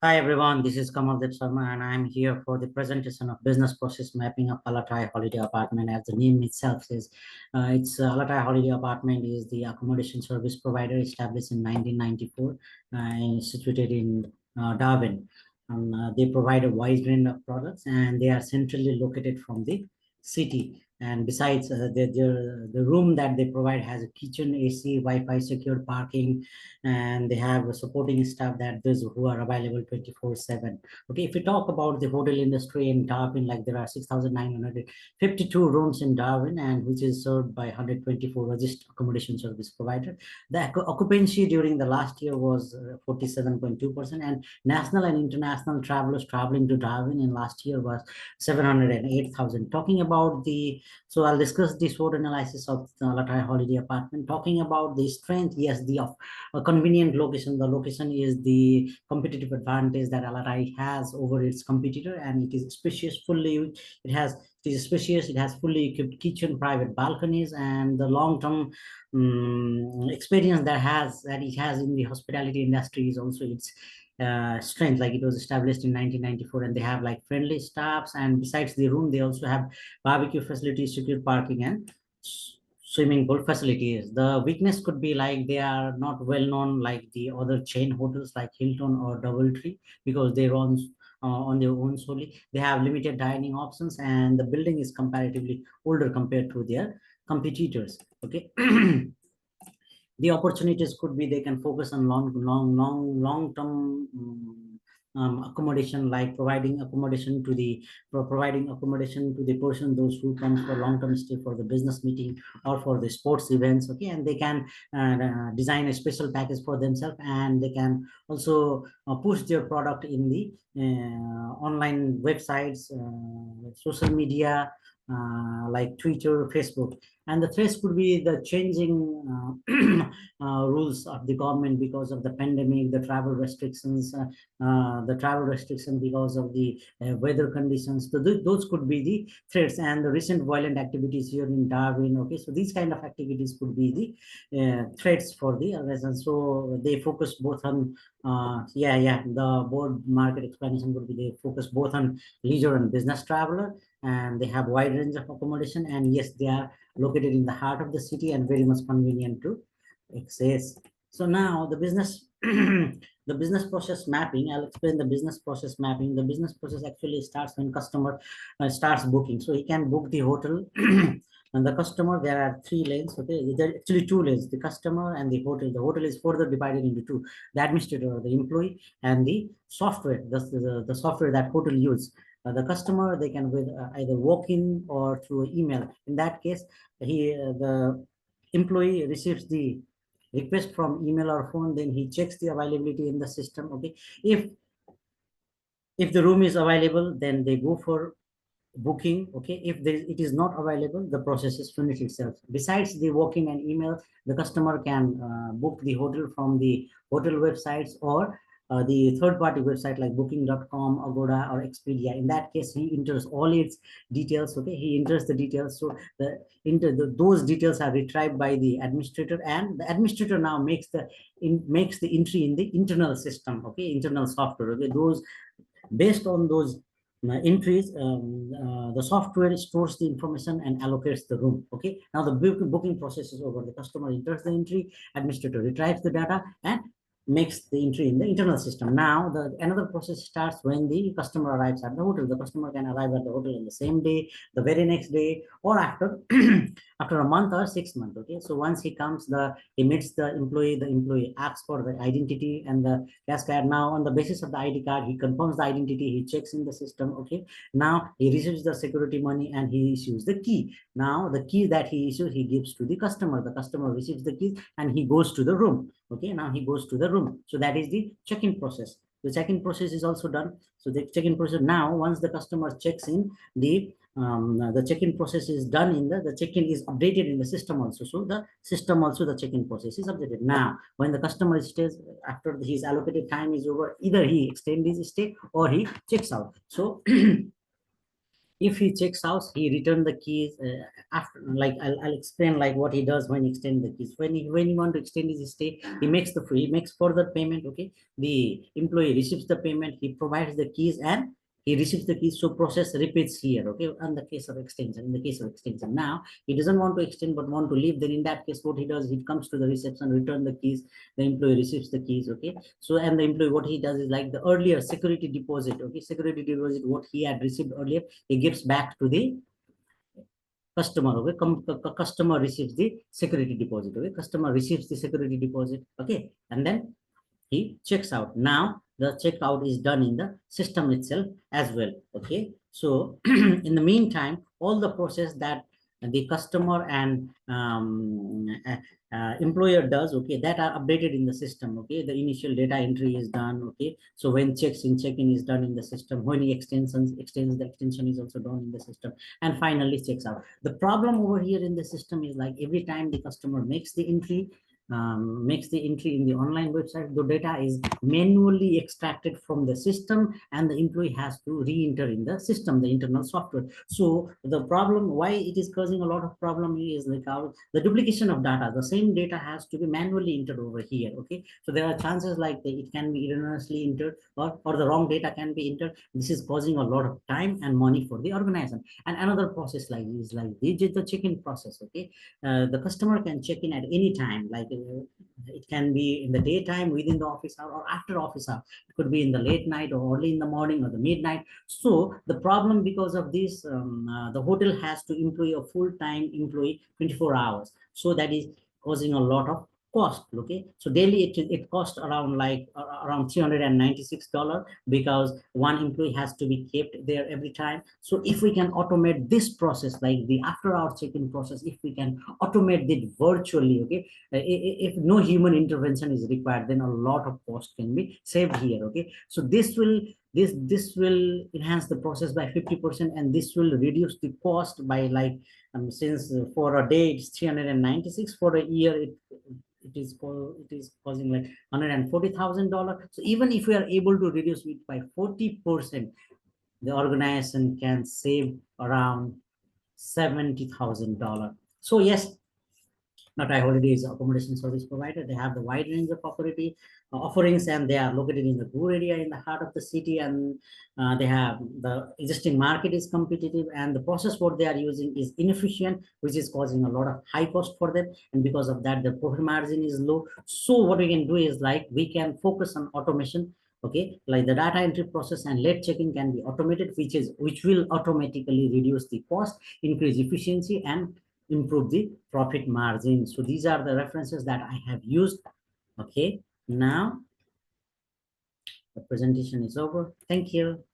Hi everyone, this is Kamaldeep Sharma and I'm here for the presentation of business process mapping of Alatai Holiday Apartment. As the name itself says, Alatai Holiday Apartment is the accommodation service provider established in 1994 and situated in Darwin. They provide a wide range of products and they are centrally located from the city. And besides, the room that they provide has a kitchen, AC, Wi-Fi, secured parking, and they have a supporting staff that those who are available 24/7. Okay, if we talk about the hotel industry in Darwin, like there are 6,952 rooms in Darwin, and which is served by 124 registered accommodation service provider. The occupancy during the last year was 47.2%, and national and international travelers traveling to Darwin in last year was 708,000. Talking about so I'll discuss the SWOT analysis of the Latai Holiday Apartment. Talking about the strength, yes, a convenient location. The location is the competitive advantage that Alatai has over its competitor, and it is spacious, it is spacious, it has fully equipped kitchen, private balconies, and the long-term experience that it has in the hospitality industry is also its strength. Like it was established in 1994, and they have like friendly staffs, and besides the room they also have barbecue facilities, secure parking, and swimming pool facilities. The weakness could be like they are not well known like the other chain hotels like Hilton or Doubletree, because they run on their own solely. They have limited dining options, and the building is comparatively older compared to their competitors. Okay. The opportunities could be they can focus on long term accommodation, like providing accommodation to the person those who comes for long term stay for the business meeting or for the sports events. Okay, and they can design a special package for themselves, and they can also push their product in the online websites, social media, like Twitter, Facebook. And the threats could be the changing rules of the government because of the pandemic, the travel restrictions, because of the weather conditions. So those could be the threats, and the recent violent activities here in Darwin. Okay, so these kind of activities could be the threats for the residents. So they focus both on the board market explanation would be they focus both on leisure and business traveler, and they have wide range of accommodation, and yes, they are located in the heart of the city and very much convenient to access. So now the business the business process mapping, I'll explain the business process mapping. The business process actually starts when customer starts booking. So he can book the hotel and the customer, there are three lanes. Okay, there are actually two lanes, the customer and the hotel. The hotel is further divided into two: the administrator or the employee, and the software, the software that hotel use. The customer, they can with either walk in or through email. In that case, the employee receives the request from email or phone, then he checks the availability in the system. Okay, if the room is available, then they go for booking. Okay, if it is not available, the process is finished itself. Besides the walk-in and email, the customer can book the hotel from the hotel websites or the third-party website like booking.com, Agoda, or Expedia. In that case, he enters all its details. Okay, he enters the details. So those details are retrieved by the administrator, and the administrator now makes the entry in the internal system. Okay, internal software. Okay, those based on those entries, the software stores the information and allocates the room. Okay, now the booking process is over. The customer enters the entry, administrator retrieves the data and makes the entry in the internal system. Now the another process starts when the customer arrives at the hotel. The customer can arrive at the hotel in the same day, the very next day, or after after a month or 6 months. Okay, so once he comes, he meets the employee asks for the identity and the gas card. Now on the basis of the ID card, he confirms the identity, he checks in the system. Okay, now he receives the security money and he issues the key. Now the key that he issues, he gives to the customer. The customer receives the keys and he goes to the room. Okay, now he goes to the room. So that is the check-in process. The check-in process is also done. So the check-in process, now once the customer checks in, the check-in process is done in the check-in is updated in the system also. So the system also, the check-in process is updated. Now when the customer stays, after his allocated time is over, either he extends his stay or he checks out. So If he checks out, he return the keys after, like I'll explain like what he does when he extend the keys. When he want to extend his stay, he makes further payment. Okay, the employee receives the payment, he provides the keys, and he receives the keys. So process repeats here. Okay, in the case of extension, now he doesn't want to extend but want to leave. Then in that case, what he does, he comes to the reception, return the keys, the employee receives the keys. Okay, so and the employee, what he does is like the earlier security deposit. Okay, security deposit, what he had received earlier, he gives back to the customer. Okay, customer receives the security deposit. Okay, customer receives the security deposit. Okay, and then he checks out. Now the checkout is done in the system itself as well. Okay, so in the meantime, all the process that the customer and employer does, okay, that are updated in the system. Okay, the initial data entry is done. Okay, so when check-in is done in the system, when he extends the extension is also done in the system, and finally checks out. The problem over here in the system is like every time the customer makes the entry in the online website, the data is manually extracted from the system, and the employee has to re-enter in the system, the internal software. So the problem, why it is causing a lot of problem is like the duplication of data. The same data has to be manually entered over here. Okay, so there are chances like it can be erroneously entered, or the wrong data can be entered. This is causing a lot of time and money for the organization. And another process like is like the check-in process. Okay, the customer can check in at any time, like it can be in the daytime, within the office hour, or after office hour. It could be in the late night or early in the morning or the midnight. So the problem, because of this, the hotel has to employ a full-time employee 24 hours. So that is causing a lot of cost. Okay, so daily it costs around like around $396, because one employee has to be kept there every time. So if we can automate this process, like the after hour check-in process, if we can automate it virtually, okay, if no human intervention is required, then a lot of cost can be saved here. Okay, so this will enhance the process by 50%, and this will reduce the cost by like since for a day it's 396, for a year it is causing like $140,000. So even if we are able to reduce it by 40%, the organization can save around $70,000. So yes, Natai Holiday is accommodation service provider. They have the wide range of offerings, and they are located in the Gur area in the heart of the city. And they have the existing market is competitive, and the process what they are using is inefficient, which is causing a lot of high cost for them. And because of that, the profit margin is low. So what we can do is like we can focus on automation. Okay, like the data entry process and late checking can be automated, which will automatically reduce the cost, increase efficiency, and improve the profit margin. So these are the references that I have used. Okay, now the presentation is over. Thank you.